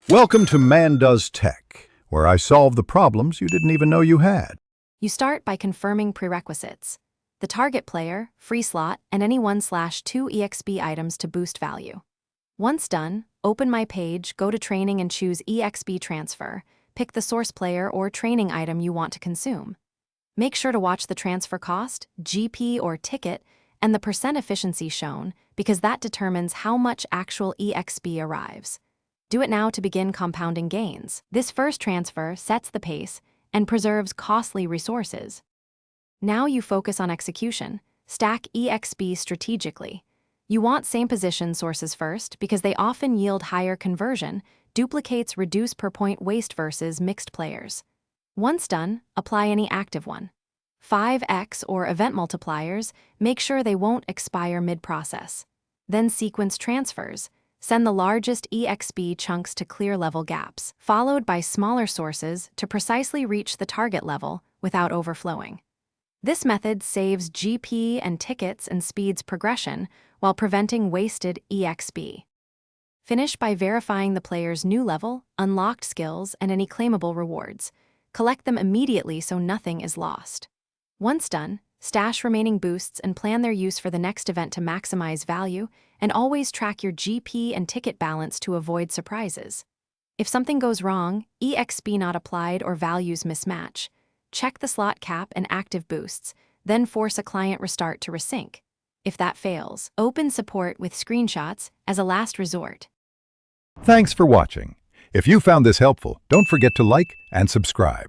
Welcome to Man Does Tech, where I solve the problems you didn't even know you had. You start by confirming prerequisites: the target player, free slot, and any 1/2 EXP items to boost value. Once done, open My Page, go to Training and choose EXP Transfer. Pick the source player or training item you want to consume. Make sure to watch the transfer cost, GP or ticket, and the % efficiency shown, because that determines how much actual EXP arrives. Do it now to begin compounding gains. This first transfer sets the pace and preserves costly resources. Now you focus on execution. Stack EXP strategically. You want same position sources first because they often yield higher conversion. Duplicates reduce per point waste versus mixed players. Once done, apply any active one. 5x or event multipliers, make sure they won't expire mid-process. Then sequence transfers. Send the largest EXP chunks to clear level gaps, followed by smaller sources to precisely reach the target level without overflowing. This method saves GP and tickets and speeds progression while preventing wasted EXP. Finish by verifying the player's new level, unlocked skills, and any claimable rewards. Collect them immediately so nothing is lost. Once done, stash remaining boosts and plan their use for the next event to maximize value, and always track your GP and ticket balance to avoid surprises. If something goes wrong, EXP not applied or values mismatch, check the slot cap and active boosts, then force a client restart to resync. If that fails, open support with screenshots as a last resort. Thanks for watching. If you found this helpful, don't forget to like and subscribe.